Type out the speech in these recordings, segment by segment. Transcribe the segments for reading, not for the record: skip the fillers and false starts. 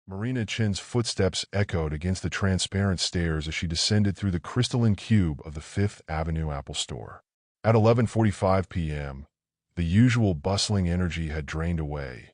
Marina Chin's footsteps echoed against the transparent stairs as she descended through the crystalline cube of the Fifth Avenue Apple Store. At 11:45 p.m., the usual bustling energy had drained away,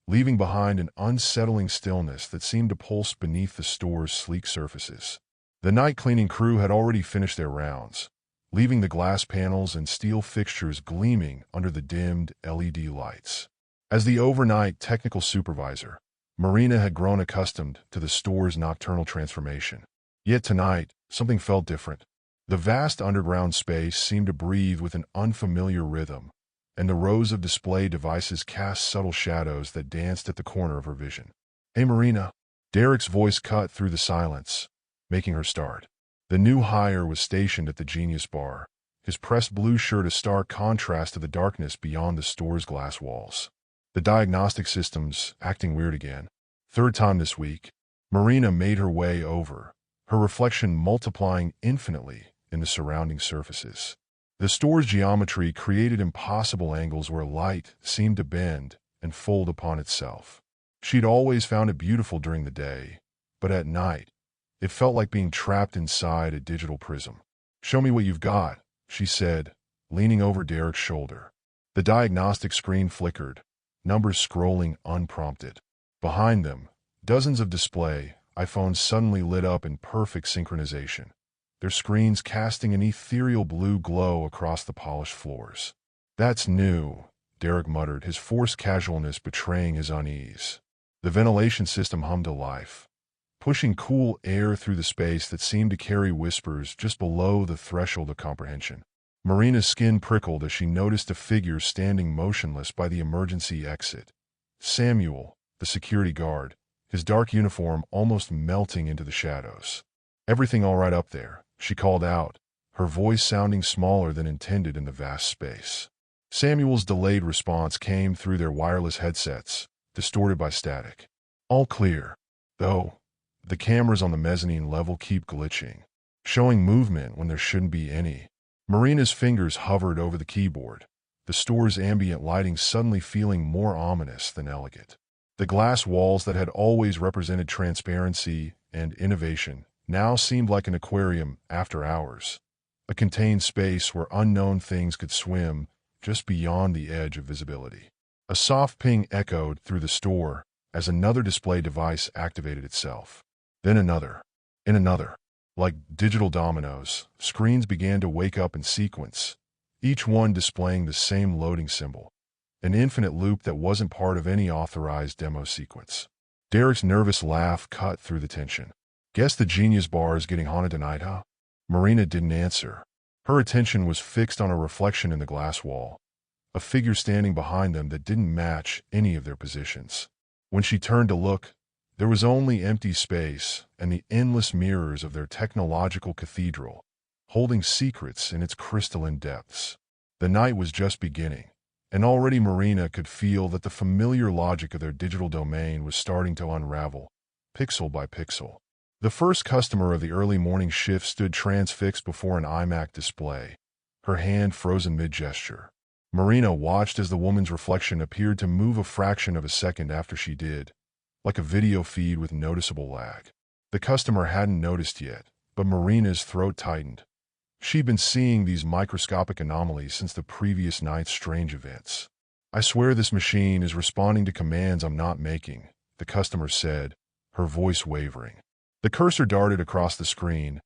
leaving behind an unsettling stillness that seemed to pulse beneath the store's sleek surfaces. The night cleaning crew had already finished their rounds, leaving the glass panels and steel fixtures gleaming under the dimmed LED lights. As the overnight technical supervisor, Marina had grown accustomed to the store's nocturnal transformation. Yet tonight, something felt different. The vast underground space seemed to breathe with an unfamiliar rhythm, and the rows of display devices cast subtle shadows that danced at the corner of her vision. "Hey, Marina." Derek's voice cut through the silence, making her start. The new hire was stationed at the Genius Bar, his pressed blue shirt a stark contrast to the darkness beyond the store's glass walls. The diagnostic system's acting weird again. Third time this week. Marina made her way over, her reflection multiplying infinitely in the surrounding surfaces. The store's geometry created impossible angles where light seemed to bend and fold upon itself. She'd always found it beautiful during the day, but at night, it felt like being trapped inside a digital prism. "Show me what you've got," she said, leaning over Derek's shoulder. The diagnostic screen flickered, numbers scrolling unprompted. Behind them, dozens of display iPhones suddenly lit up in perfect synchronization, their screens casting an ethereal blue glow across the polished floors. "That's new," Derek muttered, his forced casualness betraying his unease. The ventilation system hummed to life, pushing cool air through the space that seemed to carry whispers just below the threshold of comprehension. Marina's skin prickled as she noticed a figure standing motionless by the emergency exit. Samuel, the security guard, his dark uniform almost melting into the shadows. "Everything all right up there?" she called out, her voice sounding smaller than intended in the vast space. Samuel's delayed response came through their wireless headsets, distorted by static. "All clear, though the cameras on the mezzanine level keep glitching, showing movement when there shouldn't be any." Marina's fingers hovered over the keyboard, the store's ambient lighting suddenly feeling more ominous than elegant. The glass walls that had always represented transparency and innovation now seemed like an aquarium after hours, a contained space where unknown things could swim just beyond the edge of visibility. A soft ping echoed through the store as another display device activated itself. Then another, and another. Like digital dominoes, screens began to wake up in sequence, each one displaying the same loading symbol, an infinite loop that wasn't part of any authorized demo sequence. Derek's nervous laugh cut through the tension. "Guess the Genius Bar is getting haunted tonight, huh?" Marina didn't answer. Her attention was fixed on a reflection in the glass wall, a figure standing behind them that didn't match any of their positions. When she turned to look, there was only empty space and the endless mirrors of their technological cathedral, holding secrets in its crystalline depths. The night was just beginning, and already Marina could feel that the familiar logic of their digital domain was starting to unravel, pixel by pixel. The first customer of the early morning shift stood transfixed before an iMac display, her hand frozen mid-gesture. Marina watched as the woman's reflection appeared to move a fraction of a second after she did, like a video feed with noticeable lag. The customer hadn't noticed yet, but Marina's throat tightened. She'd been seeing these microscopic anomalies since the previous night's strange events. "I swear this machine is responding to commands I'm not making," the customer said, her voice wavering. The cursor darted across the screen,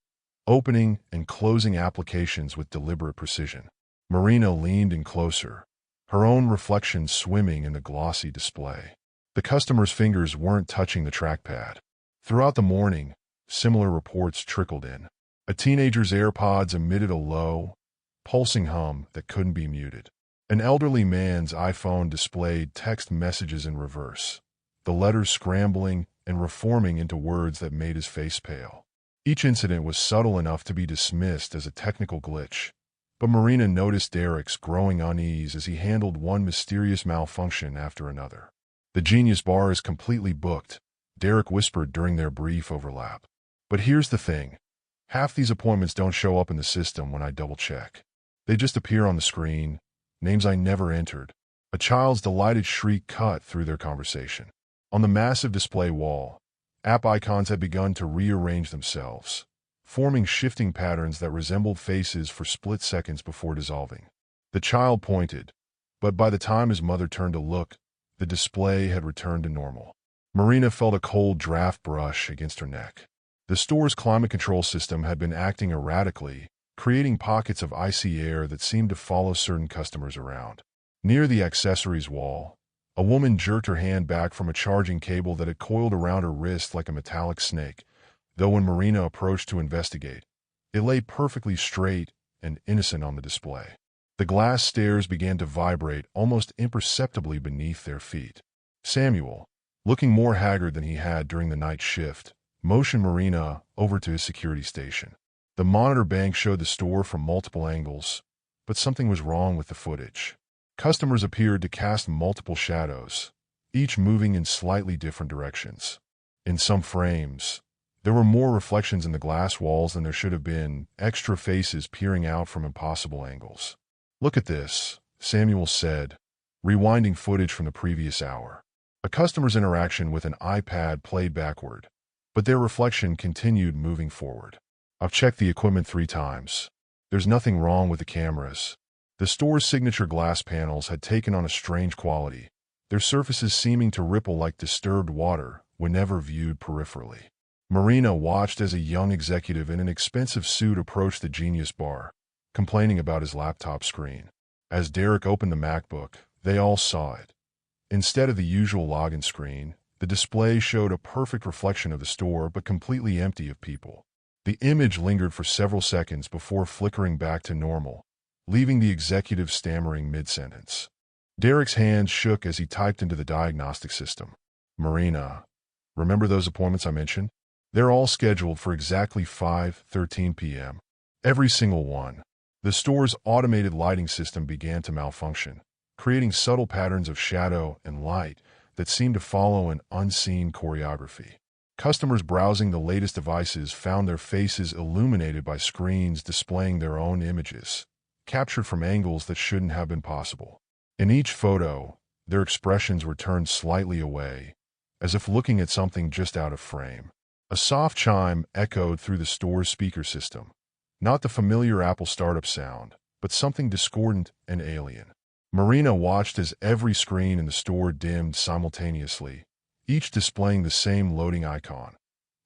opening and closing applications with deliberate precision. Marina leaned in closer, her own reflection swimming in the glossy display. The customer's fingers weren't touching the trackpad. Throughout the morning, similar reports trickled in. A teenager's AirPods emitted a low, pulsing hum that couldn't be muted. An elderly man's iPhone displayed text messages in reverse, the letters scrambling and reforming into words that made his face pale. Each incident was subtle enough to be dismissed as a technical glitch, but Marina noticed Derek's growing unease as he handled one mysterious malfunction after another. "The Genius Bar is completely booked," Derek whispered during their brief overlap. "But here's the thing. Half these appointments don't show up in the system when I double-check. They just appear on the screen, names I never entered." A child's delighted shriek cut through their conversation. On the massive display wall, App icons had begun to rearrange themselves, forming shifting patterns that resembled faces for split seconds before dissolving. The child pointed, but by the time his mother turned to look, the display had returned to normal. Marina felt a cold draft brush against her neck. The store's climate control system had been acting erratically, creating pockets of icy air that seemed to follow certain customers around. Near the accessories wall, a woman jerked her hand back from a charging cable that had coiled around her wrist like a metallic snake, though when Marina approached to investigate, it lay perfectly straight and innocent on the display. The glass stairs began to vibrate almost imperceptibly beneath their feet. Samuel, looking more haggard than he had during the night shift, motioned Marina over to his security station. The monitor bank showed the store from multiple angles, but something was wrong with the footage. Customers appeared to cast multiple shadows, each moving in slightly different directions. In some frames, there were more reflections in the glass walls than there should have been, extra faces peering out from impossible angles. "Look at this," Samuel said, rewinding footage from the previous hour. A customer's interaction with an iPad played backward, but their reflection continued moving forward. "I've checked the equipment 3 times. There's nothing wrong with the cameras." The store's signature glass panels had taken on a strange quality, their surfaces seeming to ripple like disturbed water whenever viewed peripherally. Marina watched as a young executive in an expensive suit approached the Genius Bar, complaining about his laptop screen. As Derek opened the MacBook, they all saw it. Instead of the usual login screen, the display showed a perfect reflection of the store but completely empty of people. The image lingered for several seconds before flickering back to normal, leaving the executive stammering mid-sentence. Derek's hands shook as he typed into the diagnostic system. "Marina, remember those appointments I mentioned? They're all scheduled for exactly 5:13 p.m. Every single one." The store's automated lighting system began to malfunction, creating subtle patterns of shadow and light that seemed to follow an unseen choreography. Customers browsing the latest devices found their faces illuminated by screens displaying their own images, captured from angles that shouldn't have been possible. In each photo, their expressions were turned slightly away, as if looking at something just out of frame. A soft chime echoed through the store's speaker system, not the familiar Apple startup sound, but something discordant and alien. Marina watched as every screen in the store dimmed simultaneously, each displaying the same loading icon,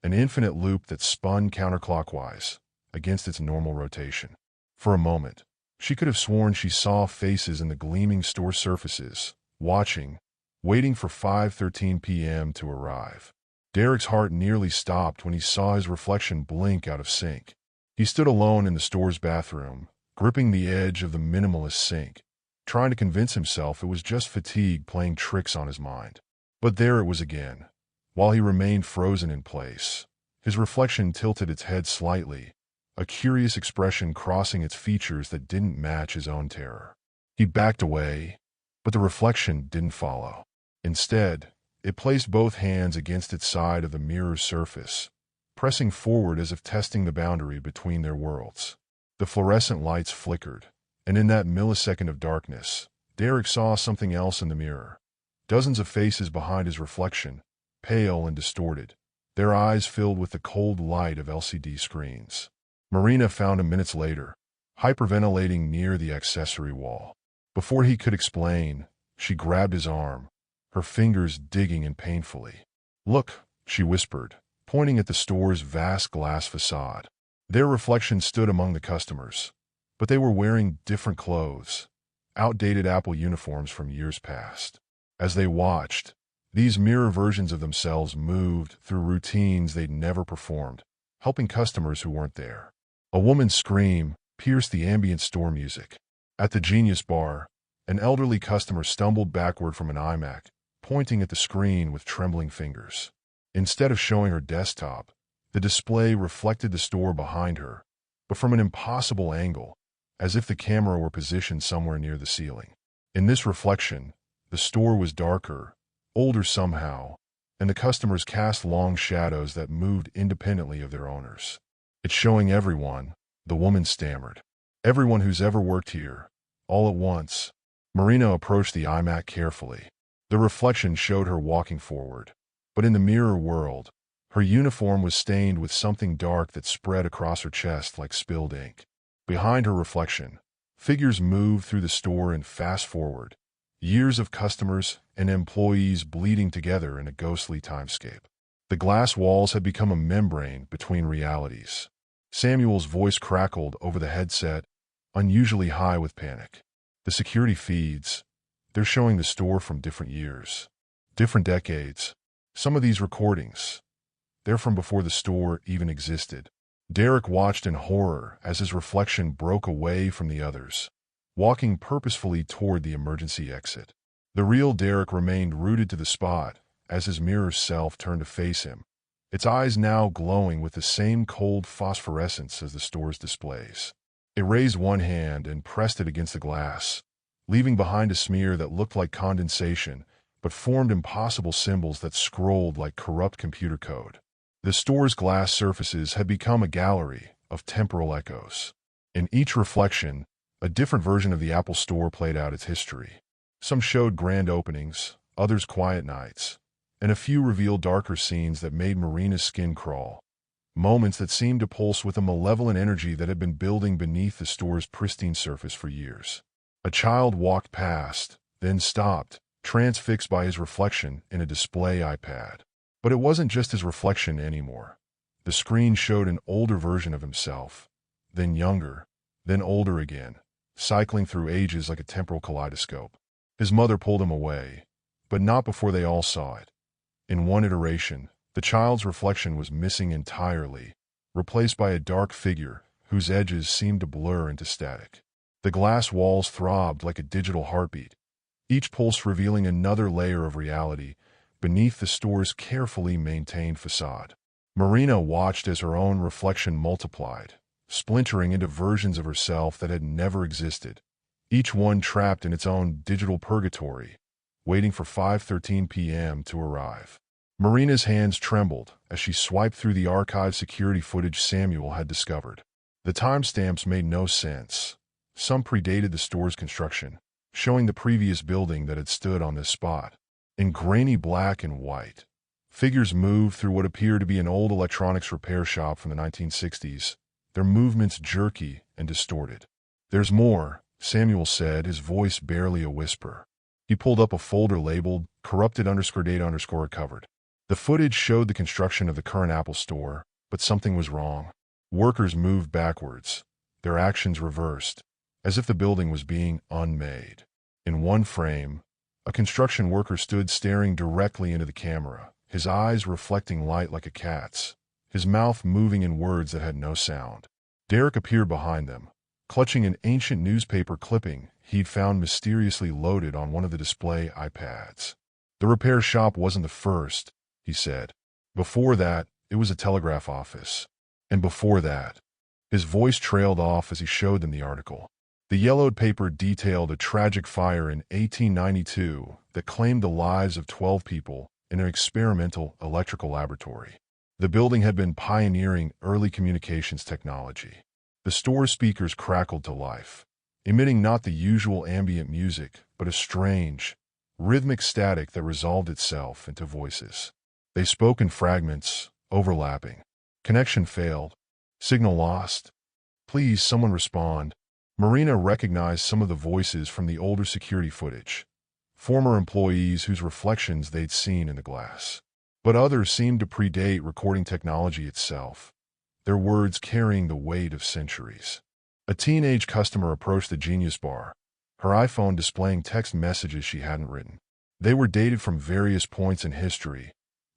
an infinite loop that spun counterclockwise against its normal rotation. For a moment, she could have sworn she saw faces in the gleaming store surfaces, watching, waiting for 5:13 p.m. to arrive. Derek's heart nearly stopped when he saw his reflection blink out of sync. He stood alone in the store's bathroom, gripping the edge of the minimalist sink, trying to convince himself it was just fatigue playing tricks on his mind. But there it was again. While he remained frozen in place, his reflection tilted its head slightly, a curious expression crossing its features that didn't match his own terror. He backed away, but the reflection didn't follow. Instead, it placed both hands against its side of the mirror's surface, pressing forward as if testing the boundary between their worlds. The fluorescent lights flickered, and in that millisecond of darkness, Derek saw something else in the mirror. Dozens of faces behind his reflection, pale and distorted, their eyes filled with the cold light of LCD screens. Marina found him minutes later, hyperventilating near the accessory wall. Before he could explain, she grabbed his arm, her fingers digging in painfully. "Look," she whispered, pointing at the store's vast glass facade. Their reflection stood among the customers, but they were wearing different clothes, outdated Apple uniforms from years past. As they watched, these mirror versions of themselves moved through routines they'd never performed, helping customers who weren't there. A woman's scream pierced the ambient store music. At the Genius Bar, an elderly customer stumbled backward from an iMac, pointing at the screen with trembling fingers. Instead of showing her desktop, the display reflected the store behind her, but from an impossible angle, as if the camera were positioned somewhere near the ceiling. In this reflection, the store was darker, older somehow, and the customers cast long shadows that moved independently of their owners. "It's showing everyone," the woman stammered. "Everyone who's ever worked here, all at once." Marina approached the iMac carefully. The reflection showed her walking forward, but in the mirror world, Her uniform was stained with something dark that spread across her chest like spilled ink. Behind her reflection, figures moved through the store and fast forward, years of customers and employees bleeding together in a ghostly timescape. The glass walls had become a membrane between realities. Samuel's voice crackled over the headset, unusually high with panic. The security feeds, they're showing the store from different years, different decades. Some of these recordings, they're from before the store even existed. Derek watched in horror as his reflection broke away from the others, walking purposefully toward the emergency exit. The real Derek remained rooted to the spot as his mirror self turned to face him, its eyes now glowing with the same cold phosphorescence as the store's displays. It raised one hand and pressed it against the glass, leaving behind a smear that looked like condensation, but formed impossible symbols that scrolled like corrupt computer code. The store's glass surfaces had become a gallery of temporal echoes. In each reflection, a different version of the Apple Store played out its history. Some showed grand openings, others quiet nights, and a few revealed darker scenes that made Marina's skin crawl. Moments that seemed to pulse with a malevolent energy that had been building beneath the store's pristine surface for years. A child walked past, then stopped, transfixed by his reflection in a display iPad. But it wasn't just his reflection anymore. The screen showed an older version of himself, then younger, then older again, cycling through ages like a temporal kaleidoscope. His mother pulled him away, but not before they all saw it. In one iteration, the child's reflection was missing entirely, replaced by a dark figure whose edges seemed to blur into static. The glass walls throbbed like a digital heartbeat, each pulse revealing another layer of reality beneath the store's carefully maintained facade. Marina watched as her own reflection multiplied, splintering into versions of herself that had never existed, each one trapped in its own digital purgatory, waiting for 5:13 p.m. to arrive. Marina's hands trembled as she swiped through the archived security footage Samuel had discovered. The timestamps made no sense. Some predated the store's construction, showing the previous building that had stood on this spot. In grainy black and white, figures moved through what appeared to be an old electronics repair shop from the 1960s, their movements jerky and distorted. "There's more," Samuel said, his voice barely a whisper. He pulled up a folder labeled corrupted_data_recovered. The footage showed the construction of the current Apple Store, but something was wrong. Workers moved backwards, their actions reversed, as if the building was being unmade. In one frame, a construction worker stood staring directly into the camera, his eyes reflecting light like a cat's, his mouth moving in words that had no sound. Derek appeared behind them, clutching an ancient newspaper clipping he'd found mysteriously loaded on one of the display iPads. "The repair shop wasn't the first," he said. "Before that, it was a telegraph office. And before that." His voice trailed off as he showed them the article. The yellowed paper detailed a tragic fire in 1892 that claimed the lives of 12 people in an experimental electrical laboratory. The building had been pioneering early communications technology. The store's speakers crackled to life, emitting not the usual ambient music, but a strange, rhythmic static that resolved itself into voices. They spoke in fragments, overlapping. Connection failed. Signal lost. Please, someone respond. Marina recognized some of the voices from the older security footage, former employees whose reflections they'd seen in the glass. But others seemed to predate recording technology itself, their words carrying the weight of centuries. A teenage customer approached the Genius Bar, her iPhone displaying text messages she hadn't written. They were dated from various points in history,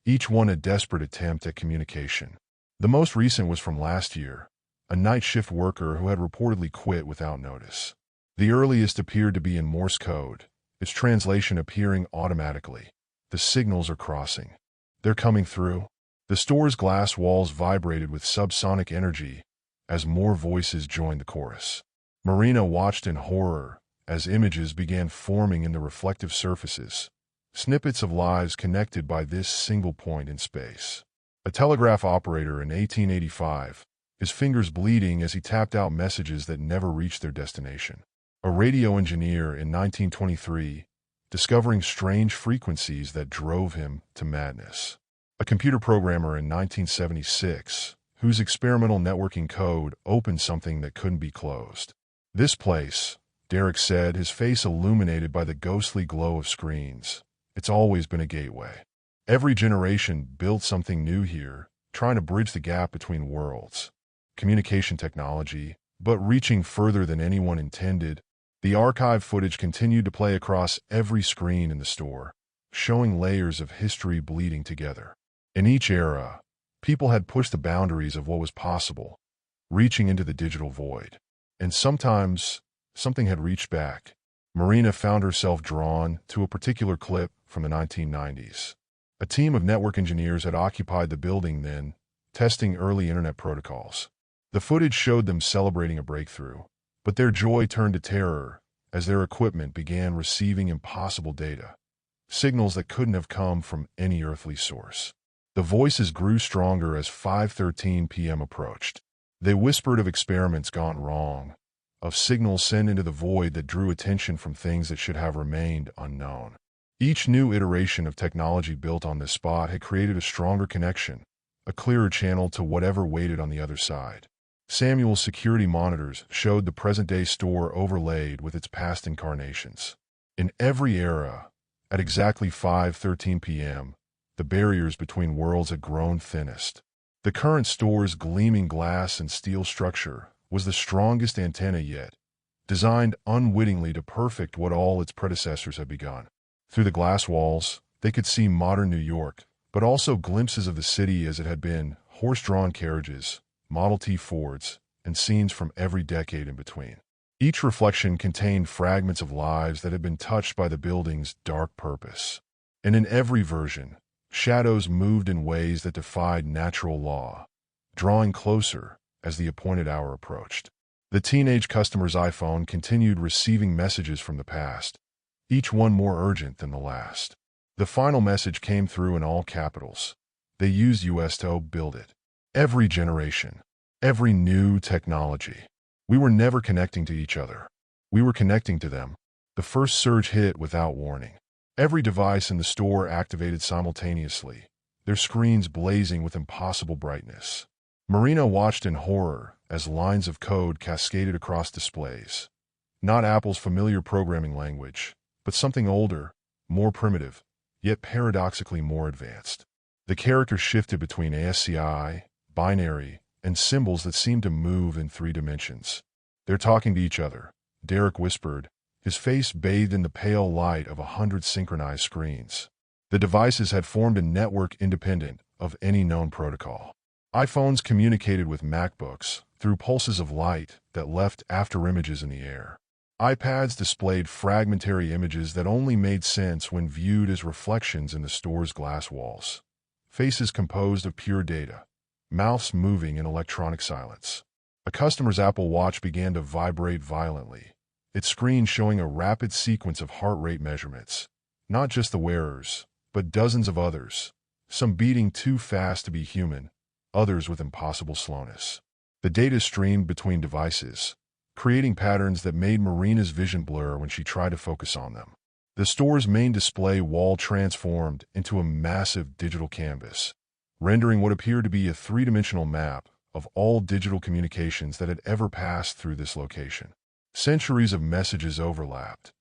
each one a desperate attempt at communication. The most recent was from last year, a night shift worker who had reportedly quit without notice. The earliest appeared to be in Morse code, its translation appearing automatically. The signals are crossing. They're coming through. The store's glass walls vibrated with subsonic energy as more voices joined the chorus. Marina watched in horror as images began forming in the reflective surfaces, snippets of lives connected by this single point in space. A telegraph operator in 1885, his fingers bleeding as he tapped out messages that never reached their destination. A radio engineer in 1923, discovering strange frequencies that drove him to madness. a computer programmer in 1976, whose experimental networking code opened something that couldn't be closed. This place, Derek said, his face illuminated by the ghostly glow of screens. It's always been a gateway. Every generation built something new here, trying to bridge the gap between worlds. Communication technology, but reaching further than anyone intended. The archive footage continued to play across every screen in the store, showing layers of history bleeding together. In each era, people had pushed the boundaries of what was possible, reaching into the digital void. And sometimes, something had reached back. Marina found herself drawn to a particular clip from the 1990s. A team of network engineers had occupied the building then, testing early internet protocols. The footage showed them celebrating a breakthrough, but their joy turned to terror as their equipment began receiving impossible data, signals that couldn't have come from any earthly source. The voices grew stronger as 5:13 p.m. approached. They whispered of experiments gone wrong, of signals sent into the void that drew attention from things that should have remained unknown. Each new iteration of technology built on this spot had created a stronger connection, a clearer channel to whatever waited on the other side. Samuel's security monitors showed the present-day store overlaid with its past incarnations. In every era, at exactly 5:13 p.m., the barriers between worlds had grown thinnest. The current store's gleaming glass and steel structure was the strongest antenna yet, designed unwittingly to perfect what all its predecessors had begun. Through the glass walls, they could see modern New York, but also glimpses of the city as it had been, horse-drawn carriages, Model T Fords, and scenes from every decade in between. Each reflection contained fragments of lives that had been touched by the building's dark purpose. And in every version, shadows moved in ways that defied natural law, drawing closer as the appointed hour approached. The teenage customer's iPhone continued receiving messages from the past, each one more urgent than the last. The final message came through in all capitals. They used US to build it. Every generation, every new technology. We were never connecting to each other. We were connecting to them. The first surge hit without warning. Every device in the store activated simultaneously, their screens blazing with impossible brightness. Marina watched in horror as lines of code cascaded across displays. Not Apple's familiar programming language, but something older, more primitive, yet paradoxically more advanced. The characters shifted between ASCII, binary, and symbols that seemed to move in 3 dimensions. They're talking to each other, Derek whispered, his face bathed in the pale light of 100 synchronized screens. The devices had formed a network independent of any known protocol. iPhones communicated with MacBooks through pulses of light that left afterimages in the air. iPads displayed fragmentary images that only made sense when viewed as reflections in the store's glass walls. Faces composed of pure data, mouths moving in electronic silence. A customer's Apple Watch began to vibrate violently, its screen showing a rapid sequence of heart rate measurements. Not just the wearers, but dozens of others, some beating too fast to be human, others with impossible slowness. The data streamed between devices, creating patterns that made Marina's vision blur when she tried to focus on them. The store's main display wall transformed into a massive digital canvas, rendering what appeared to be a 3-dimensional map of all digital communications that had ever passed through this location. Centuries of messages overlapped.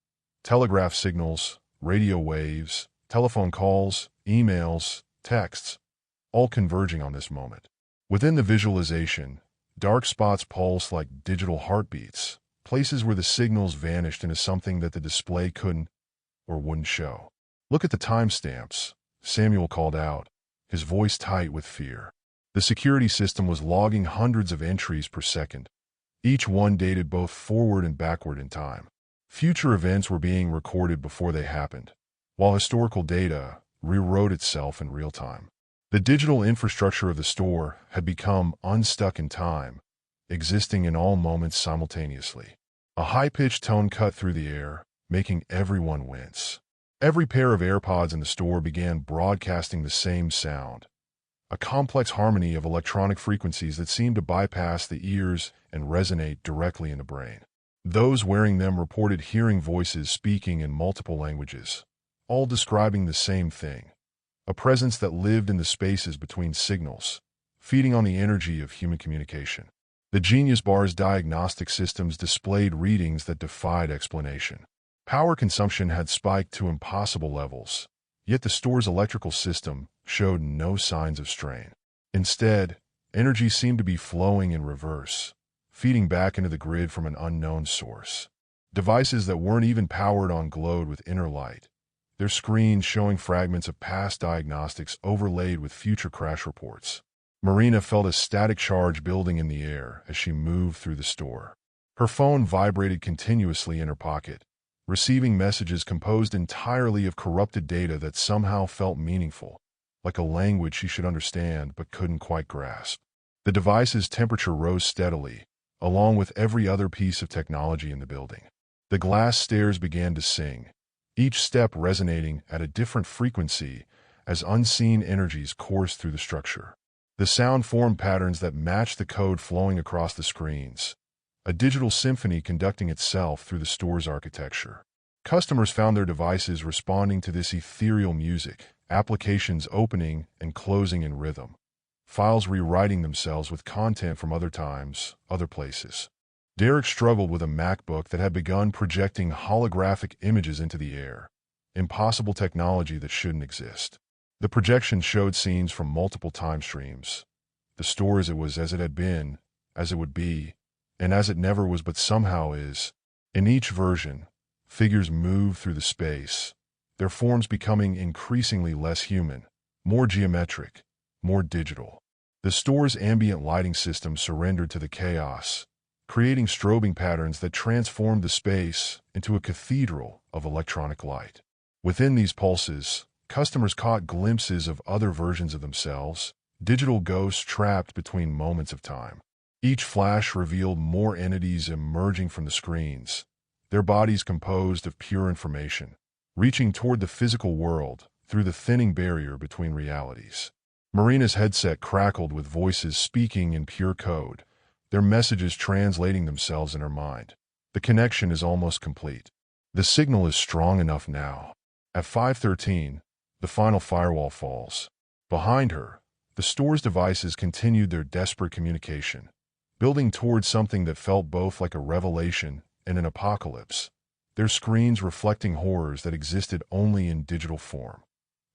Telegraph signals, radio waves, telephone calls, emails, texts, all converging on this moment. Within the visualization, dark spots pulsed like digital heartbeats, places where the signals vanished into something that the display couldn't or wouldn't show. "Look at the timestamps," Samuel called out, his voice tight with fear. The security system was logging hundreds of entries per second, each one dated both forward and backward in time. Future events were being recorded before they happened, while historical data rewrote itself in real time. The digital infrastructure of the store had become unstuck in time, existing in all moments simultaneously. A high-pitched tone cut through the air, making everyone wince. Every pair of AirPods in the store began broadcasting the same sound, a complex harmony of electronic frequencies that seemed to bypass the ears and resonate directly in the brain. Those wearing them reported hearing voices speaking in multiple languages, all describing the same thing: a presence that lived in the spaces between signals, feeding on the energy of human communication. The Genius Bar's diagnostic systems displayed readings that defied explanation. Power consumption had spiked to impossible levels, yet the store's electrical system showed no signs of strain. Instead, energy seemed to be flowing in reverse, feeding back into the grid from an unknown source. Devices that weren't even powered on glowed with inner light, their screens showing fragments of past diagnostics overlaid with future crash reports. Marina felt a static charge building in the air as she moved through the store. Her phone vibrated continuously in her pocket, receiving messages composed entirely of corrupted data that somehow felt meaningful, like a language she should understand but couldn't quite grasp. The device's temperature rose steadily, along with every other piece of technology in the building. The glass stairs began to sing, each step resonating at a different frequency as unseen energies coursed through the structure. The sound formed patterns that matched the code flowing across the screens, a digital symphony conducting itself through the store's architecture. Customers found their devices responding to this ethereal music, applications opening and closing in rhythm, files rewriting themselves with content from other times, other places. Derek struggled with a MacBook that had begun projecting holographic images into the air, impossible technology that shouldn't exist. The projection showed scenes from multiple time streams. The store as it had been, as it would be, and as it never was but somehow is. In each version, figures moved through the space, their forms becoming increasingly less human, more geometric, more digital. The store's ambient lighting system surrendered to the chaos, creating strobing patterns that transformed the space into a cathedral of electronic light. Within these pulses, customers caught glimpses of other versions of themselves, digital ghosts trapped between moments of time. Each flash revealed more entities emerging from the screens, their bodies composed of pure information, reaching toward the physical world through the thinning barrier between realities. Marina's headset crackled with voices speaking in pure code, their messages translating themselves in her mind. The connection is almost complete. The signal is strong enough now. At 5:13, the final firewall falls. Behind her, the store's devices continued their desperate communication, building towards something that felt both like a revelation and an apocalypse, their screens reflecting horrors that existed only in digital form.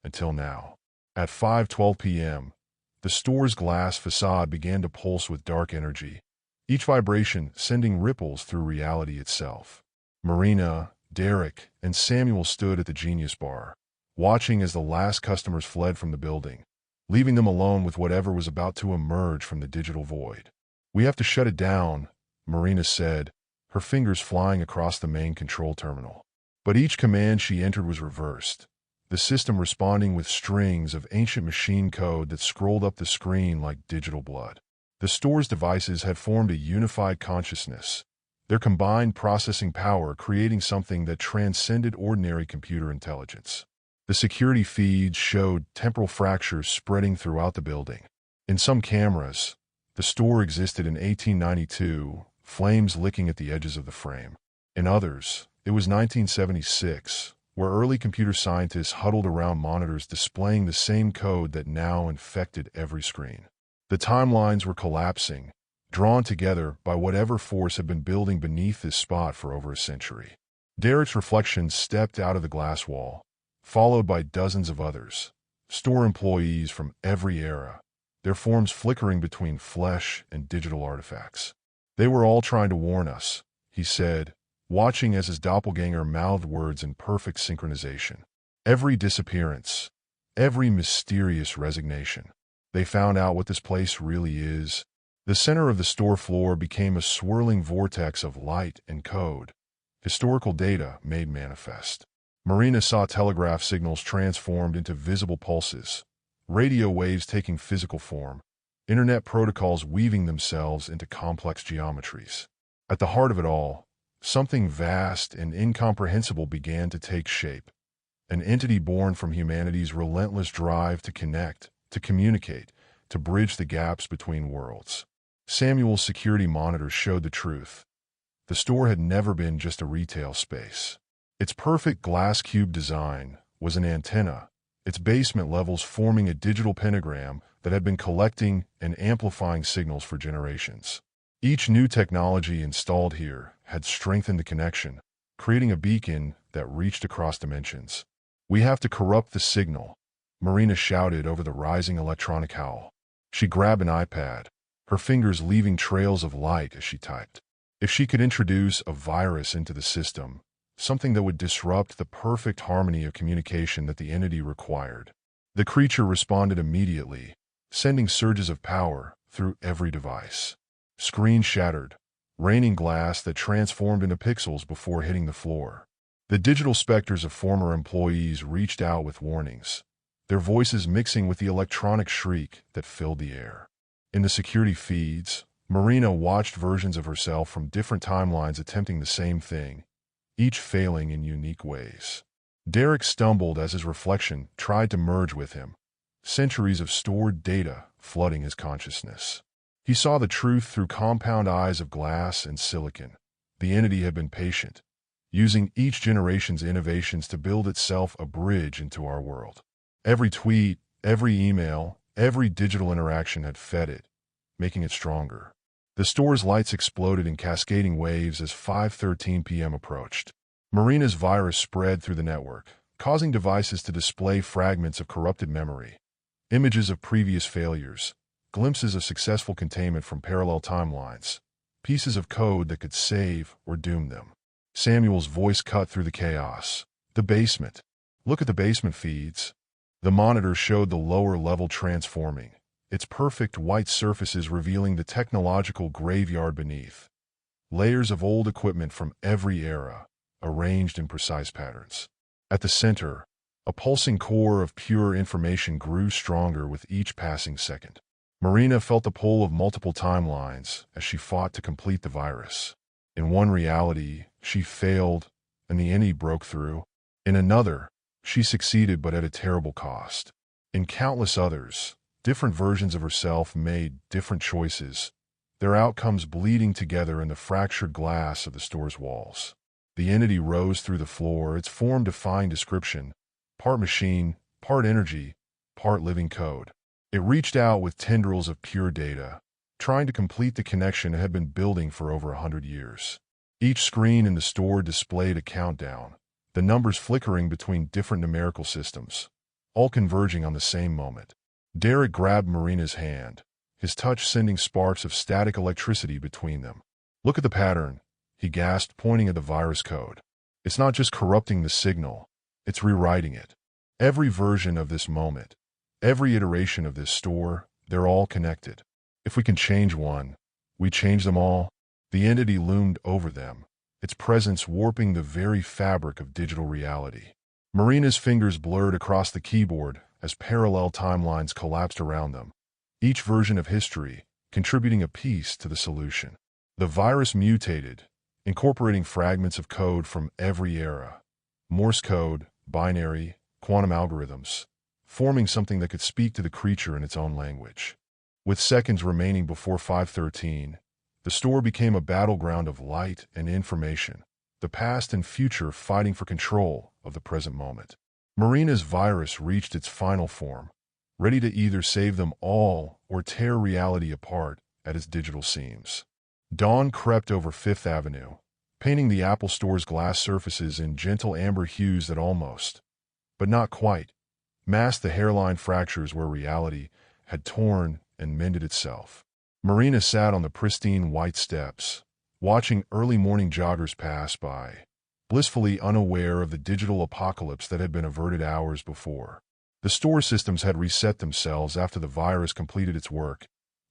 Until now. At 5:12 p.m., the store's glass facade began to pulse with dark energy, each vibration sending ripples through reality itself. Marina, Derek, and Samuel stood at the Genius Bar, watching as the last customers fled from the building, leaving them alone with whatever was about to emerge from the digital void. "We have to shut it down," Marina said, her fingers flying across the main control terminal. But each command she entered was reversed, the system responding with strings of ancient machine code that scrolled up the screen like digital blood. The store's devices had formed a unified consciousness, their combined processing power creating something that transcended ordinary computer intelligence. The security feeds showed temporal fractures spreading throughout the building. In some cameras, the store existed in 1892, flames licking at the edges of the frame. In others, it was 1976, where early computer scientists huddled around monitors displaying the same code that now infected every screen. The timelines were collapsing, drawn together by whatever force had been building beneath this spot for over a century. Derek's reflection stepped out of the glass wall, followed by dozens of others, store employees from every era, their forms flickering between flesh and digital artifacts. "They were all trying to warn us," he said, watching as his doppelganger mouthed words in perfect synchronization. "Every disappearance, every mysterious resignation. They found out what this place really is." The center of the store floor became a swirling vortex of light and code, historical data made manifest. Marina saw telegraph signals transformed into visible pulses, radio waves taking physical form, internet protocols weaving themselves into complex geometries. At the heart of it all, something vast and incomprehensible began to take shape, an entity born from humanity's relentless drive to connect, to communicate, to bridge the gaps between worlds. Samuel's security monitors showed the truth. The store had never been just a retail space. Its perfect glass cube design was an antenna, its basement levels forming a digital pentagram that had been collecting and amplifying signals for generations. Each new technology installed here had strengthened the connection, creating a beacon that reached across dimensions. "We have to corrupt the signal," Marina shouted over the rising electronic howl. She grabbed an iPad, her fingers leaving trails of light as she typed. If she could introduce a virus into the system, something that would disrupt the perfect harmony of communication that the entity required. The creature responded immediately, sending surges of power through every device. Screen shattered, raining glass that transformed into pixels before hitting the floor. The digital specters of former employees reached out with warnings, their voices mixing with the electronic shriek that filled the air. In the security feeds, Marina watched versions of herself from different timelines attempting the same thing, each failing in unique ways. Derek stumbled as his reflection tried to merge with him, centuries of stored data flooding his consciousness. He saw the truth through compound eyes of glass and silicon. The entity had been patient, using each generation's innovations to build itself a bridge into our world. Every tweet, every email, every digital interaction had fed it, making it stronger. The store's lights exploded in cascading waves as 5:13 p.m. approached. Marina's virus spread through the network, causing devices to display fragments of corrupted memory, images of previous failures, glimpses of successful containment from parallel timelines, pieces of code that could save or doom them. Samuel's voice cut through the chaos. "The basement. Look at the basement feeds." The monitor showed the lower level transforming, its perfect white surfaces revealing the technological graveyard beneath. Layers of old equipment from every era, arranged in precise patterns. At the center, a pulsing core of pure information grew stronger with each passing second. Marina felt the pull of multiple timelines as she fought to complete the virus. In one reality, she failed, and the entity broke through. In another, she succeeded but at a terrible cost. In countless others, different versions of herself made different choices, their outcomes bleeding together in the fractured glass of the store's walls. The entity rose through the floor, its form defying description, part machine, part energy, part living code. It reached out with tendrils of pure data, trying to complete the connection it had been building for over 100 years. Each screen in the store displayed a countdown, the numbers flickering between different numerical systems, all converging on the same moment. Derek grabbed Marina's hand, his touch sending sparks of static electricity between them. "Look at the pattern," he gasped, pointing at the virus code. "It's not just corrupting the signal, it's rewriting it. Every version of this moment, every iteration of this store, they're all connected. If we can change one, we change them all." The entity loomed over them, its presence warping the very fabric of digital reality. Marina's fingers blurred across the keyboard as parallel timelines collapsed around them, each version of history contributing a piece to the solution. The virus mutated, incorporating fragments of code from every era, Morse code, binary, quantum algorithms, forming something that could speak to the creature in its own language. With seconds remaining before 5:13, the store became a battleground of light and information, the past and future fighting for control of the present moment. Marina's virus reached its final form, ready to either save them all or tear reality apart at its digital seams. Dawn crept over Fifth Avenue, painting the Apple Store's glass surfaces in gentle amber hues that almost, but not quite, masked the hairline fractures where reality had torn and mended itself. Marina sat on the pristine white steps, watching early morning joggers pass by, blissfully unaware of the digital apocalypse that had been averted hours before. The store systems had reset themselves after the virus completed its work,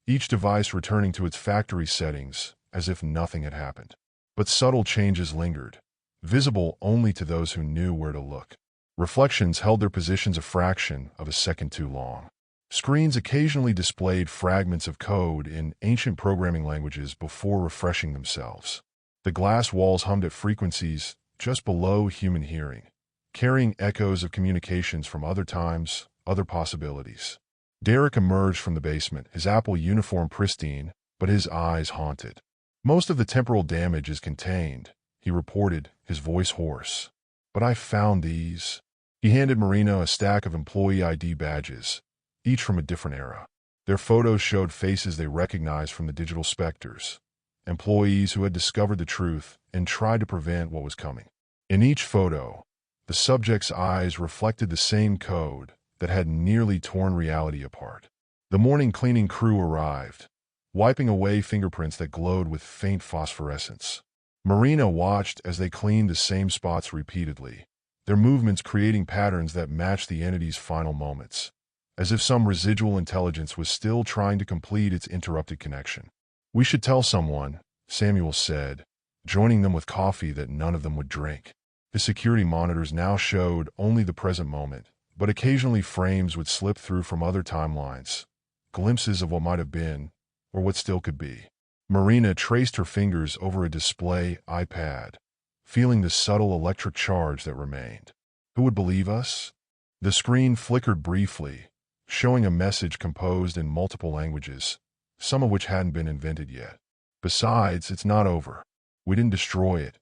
each device returning to its factory settings as if nothing had happened. But subtle changes lingered, visible only to those who knew where to look. Reflections held their positions a fraction of a second too long. Screens occasionally displayed fragments of code in ancient programming languages before refreshing themselves. The glass walls hummed at frequencies just below human hearing, carrying echoes of communications from other times, other possibilities. Derek emerged from the basement, his Apple uniform pristine, but his eyes haunted. "Most of the temporal damage is contained," he reported, his voice hoarse. "But I found these." He handed Marina a stack of employee ID badges, each from a different era. Their photos showed faces they recognized from the digital specters, employees who had discovered the truth and tried to prevent what was coming. In each photo, the subject's eyes reflected the same code that had nearly torn reality apart. The morning cleaning crew arrived, wiping away fingerprints that glowed with faint phosphorescence. Marina watched as they cleaned the same spots repeatedly, their movements creating patterns that matched the entity's final moments, as if some residual intelligence was still trying to complete its interrupted connection. "We should tell someone," Samuel said, joining them with coffee that none of them would drink. The security monitors now showed only the present moment, but occasionally frames would slip through from other timelines, glimpses of what might have been, or what still could be. Marina traced her fingers over a display iPad, feeling the subtle electric charge that remained. Who would believe us? The screen flickered briefly, showing a message composed in multiple languages, some of which hadn't been invented yet. "Besides, it's not over. We didn't destroy it.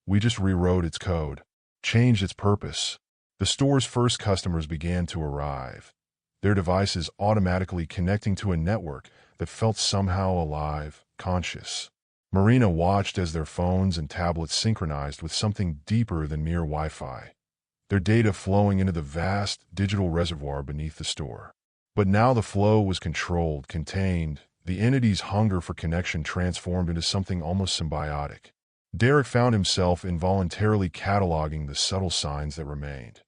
We just rewrote its code, changed its purpose." The store's first customers began to arrive, their devices automatically connecting to a network that felt somehow alive, conscious. Marina watched as their phones and tablets synchronized with something deeper than mere Wi-Fi, their data flowing into the vast digital reservoir beneath the store. But now the flow was controlled, contained, the entity's hunger for connection transformed into something almost symbiotic. Derek found himself involuntarily cataloging the subtle signs that remained.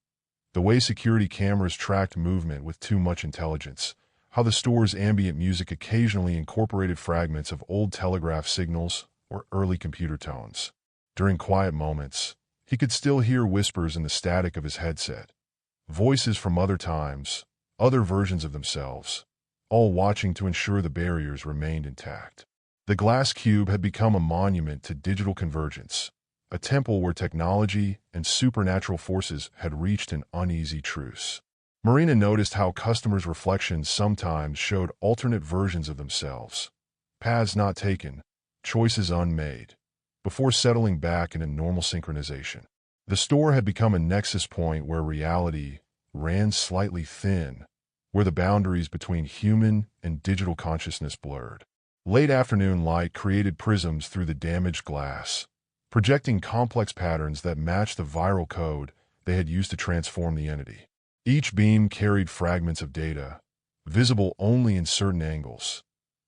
The way security cameras tracked movement with too much intelligence, how the store's ambient music occasionally incorporated fragments of old telegraph signals or early computer tones. During quiet moments, he could still hear whispers in the static of his headset, voices from other times, other versions of themselves, all watching to ensure the barriers remained intact. The glass cube had become a monument to digital convergence, a temple where technology and supernatural forces had reached an uneasy truce. Marina noticed how customers' reflections sometimes showed alternate versions of themselves, paths not taken, choices unmade, before settling back into normal synchronization. The store had become a nexus point where reality ran slightly thin, where the boundaries between human and digital consciousness blurred. Late afternoon light created prisms through the damaged glass, projecting complex patterns that matched the viral code they had used to transform the entity. Each beam carried fragments of data, visible only in certain angles,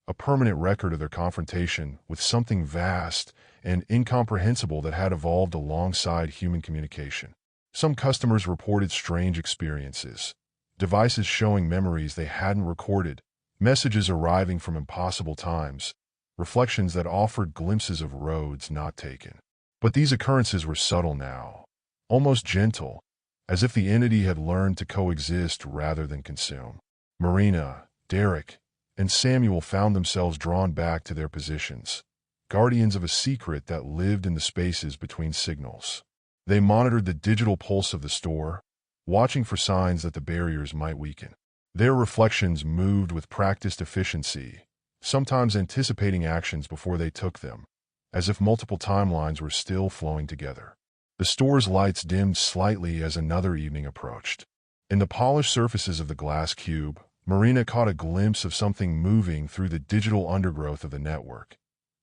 a permanent record of their confrontation with something vast and incomprehensible that had evolved alongside human communication. Some customers reported strange experiences, devices showing memories they hadn't recorded, messages arriving from impossible times, reflections that offered glimpses of roads not taken. But these occurrences were subtle now, almost gentle, as if the entity had learned to coexist rather than consume. Marina, Derek, and Samuel found themselves drawn back to their positions, guardians of a secret that lived in the spaces between signals. They monitored the digital pulse of the store, watching for signs that the barriers might weaken. Their reflections moved with practiced efficiency, sometimes anticipating actions before they took them, as if multiple timelines were still flowing together. The store's lights dimmed slightly as another evening approached. In the polished surfaces of the glass cube, Marina caught a glimpse of something moving through the digital undergrowth of the network.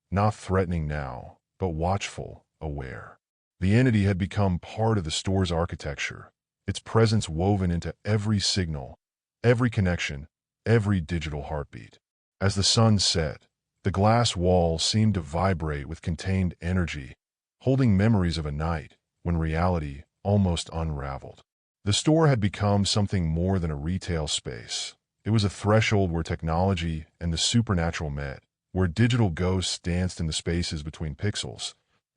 Not threatening now, but watchful, aware. The entity had become part of the store's architecture, its presence woven into every signal, every connection, every digital heartbeat. As the sun set, the glass wall seemed to vibrate with contained energy, holding memories of a night when reality almost unraveled. The store had become something more than a retail space. It was a threshold where technology and the supernatural met, where digital ghosts danced in the spaces between pixels,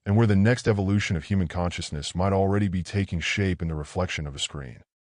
and where the next evolution of human consciousness might already be taking shape in the reflection of a screen.